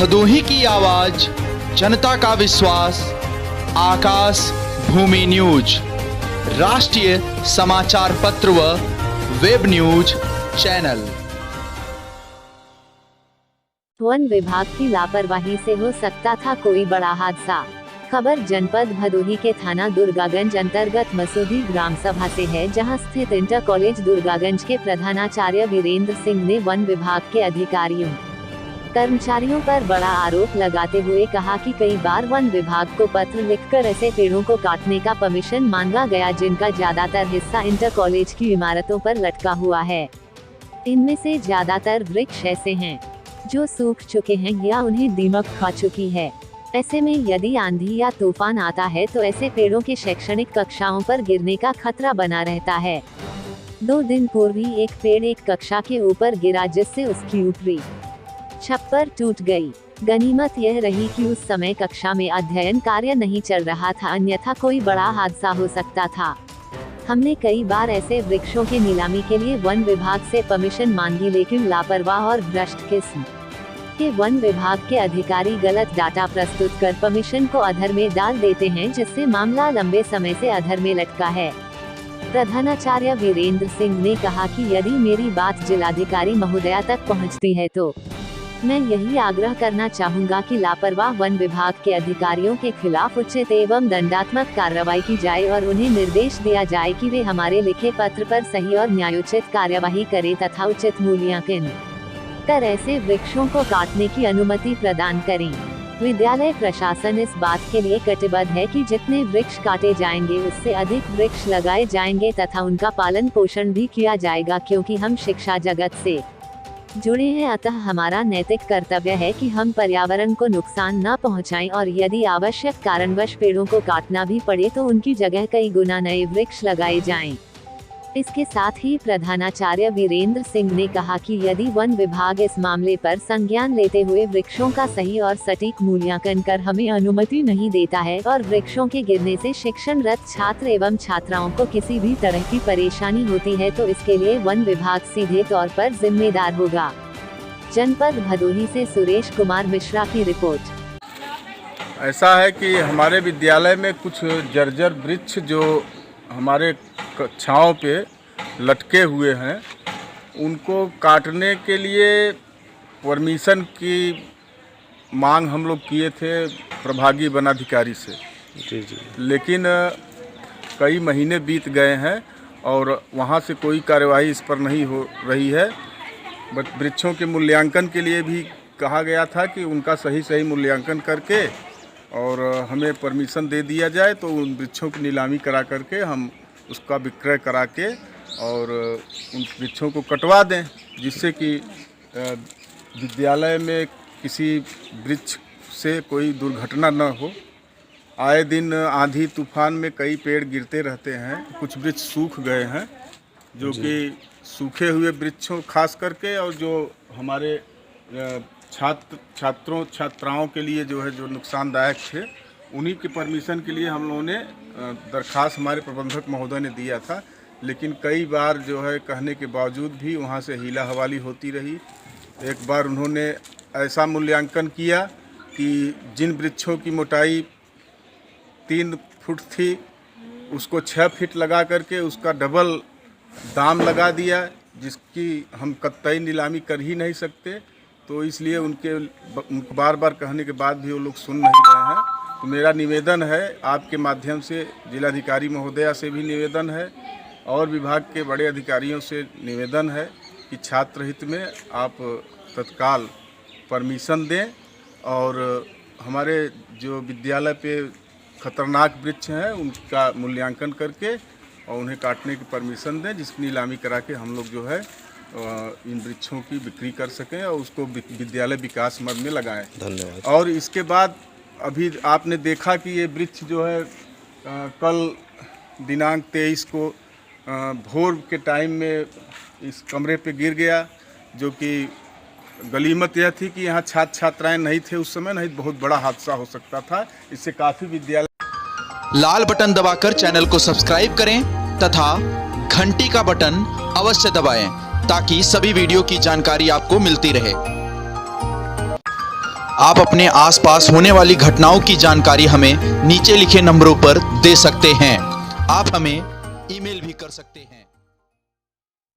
भदोही की आवाज, जनता का विश्वास, आकाश भूमि न्यूज, राष्ट्रीय समाचार पत्र व वेब न्यूज चैनल। वन विभाग की लापरवाही से हो सकता था कोई बड़ा हादसा। खबर जनपद भदोही के थाना दुर्गागंज अंतर्गत मसूदी ग्राम सभा से है, जहां स्थित इंटर कॉलेज दुर्गागंज के प्रधानाचार्य वीरेंद्र सिंह ने वन विभाग के अधिकारियों कर्मचारियों पर बड़ा आरोप लगाते हुए कहा कि कई बार वन विभाग को पत्र लिखकर ऐसे पेड़ों को काटने का परमिशन मांगा गया जिनका ज्यादातर हिस्सा इंटर कॉलेज की इमारतों पर लटका हुआ है। इनमें से ज्यादातर वृक्ष ऐसे हैं जो सूख चुके हैं या उन्हें दीमक खा चुकी है। ऐसे में यदि आंधी या तूफान आता है तो ऐसे पेड़ों के शैक्षणिक कक्षाओं पर गिरने का खतरा बना रहता है। 2 दिन पूर्व ही एक पेड़ एक कक्षा के ऊपर गिरा, जिससे उसकी ऊपरी छप्पर टूट गई। गनीमत यह रही कि उस समय कक्षा में अध्ययन कार्य नहीं चल रहा था, अन्यथा कोई बड़ा हादसा हो सकता था। हमने कई बार ऐसे वृक्षों की नीलामी के लिए वन विभाग से परमिशन मांगी, लेकिन लापरवाह और भ्रष्ट किस्म के वन विभाग के अधिकारी गलत डाटा प्रस्तुत कर परमिशन को अधर में डाल देते हैं, जिससे मामला लंबे समय से अधर में लटका है। प्रधानाचार्य वीरेंद्र सिंह ने कहा कि यदि मेरी बात जिलाधिकारी महोदया तक पहुंचती है तो मैं यही आग्रह करना चाहूंगा कि लापरवाह वन विभाग के अधिकारियों के खिलाफ उचित एवं दंडात्मक कार्रवाई की जाए और उन्हें निर्देश दिया जाए कि वे हमारे लिखे पत्र पर सही और न्यायोचित कार्यवाही करें तथा उचित मूल्यांकन कर ऐसे वृक्षों को काटने की अनुमति प्रदान करें। विद्यालय प्रशासन इस बात के लिए कटिबद्ध है कि जितने वृक्ष काटे जाएंगे उससे अधिक वृक्ष लगाए जाएंगे तथा उनका पालन पोषण भी किया जाएगा, क्योंकि हम शिक्षा जगत से जुड़े हैं। अतः हमारा नैतिक कर्तव्य है कि हम पर्यावरण को नुकसान न पहुंचाएं और यदि आवश्यक कारणवश पेड़ों को काटना भी पड़े तो उनकी जगह कई गुना नए वृक्ष लगाए जाएं। इसके साथ ही प्रधानाचार्य वीरेंद्र सिंह ने कहा कि यदि वन विभाग इस मामले पर संज्ञान लेते हुए वृक्षों का सही और सटीक मूल्यांकन कर हमें अनुमति नहीं देता है और वृक्षों के गिरने से शिक्षणरत छात्र एवं छात्राओं को किसी भी तरह की परेशानी होती है तो इसके लिए वन विभाग सीधे तौर पर जिम्मेदार होगा। जनपद भदोही से सुरेश कुमार मिश्रा की रिपोर्ट। ऐसा है कि हमारे विद्यालय में कुछ जर्जर वृक्ष जो हमारे कक्षाओं पे लटके हुए हैं, उनको काटने के लिए परमिशन की मांग हम लोग किए थे प्रभागी वनाधिकारी से। जी। लेकिन कई महीने बीत गए हैं और वहाँ से कोई कार्यवाही इस पर नहीं हो रही है। बट वृक्षों के मूल्यांकन के लिए भी कहा गया था कि उनका सही मूल्यांकन करके और हमें परमिशन दे दिया जाए तो उन वृक्षों की नीलामी करा करके हम उसका विक्रय करा के और उन वृक्षों को कटवा दें, जिससे कि विद्यालय में किसी वृक्ष से कोई दुर्घटना न हो। आए दिन आंधी तूफान में कई पेड़ गिरते रहते हैं, कुछ वृक्ष सूख गए हैं, जो कि सूखे हुए वृक्षों खास करके और जो हमारे छात्राओं के लिए जो है जो नुकसानदायक थे, उन्हीं के परमिशन के लिए हम लोगों ने दरखास्त हमारे प्रबंधक महोदय ने दिया था। लेकिन कई बार जो है कहने के बावजूद भी वहाँ से हीला हवाली होती रही। एक बार उन्होंने ऐसा मूल्यांकन किया कि जिन वृक्षों की मोटाई 3 फुट थी उसको 6 फीट लगा करके उसका डबल दाम लगा दिया, जिसकी हम कतई नीलामी कर ही नहीं सकते। तो इसलिए उनके बार बार कहने के बाद भी वो लोग सुन नहीं रहे हैं। तो मेरा निवेदन है आपके माध्यम से, जिलाधिकारी महोदया से भी निवेदन है और विभाग के बड़े अधिकारियों से निवेदन है कि छात्र हित में आप तत्काल परमिशन दें और हमारे जो विद्यालय पे खतरनाक वृक्ष हैं उनका मूल्यांकन करके और उन्हें काटने की परमिशन दें, जिसकी नीलामी करा के हम लोग जो है इन वृक्षों की बिक्री कर सकें और उसको विद्यालय विकास मद में लगाएं। धन्यवाद। और इसके बाद अभी आपने देखा कि ये वृक्ष जो है कल दिनांक 23 को भोर के टाइम में इस कमरे पे गिर गया, जो कि गनीमत यह थी कि यहाँ छात्र छात्राएं नहीं थे उस समय, नहीं बहुत बड़ा हादसा हो सकता था। इससे काफ़ी विद्यालय। लाल बटन दबाकर चैनल को सब्सक्राइब करें तथा घंटी का बटन अवश्य दबाएं ताकि सभी वीडियो की जानकारी आपको मिलती रहे। आप अपने आसपास होने वाली घटनाओं की जानकारी हमें नीचे लिखे नंबरों पर दे सकते हैं। आप हमें ईमेल भी कर सकते हैं।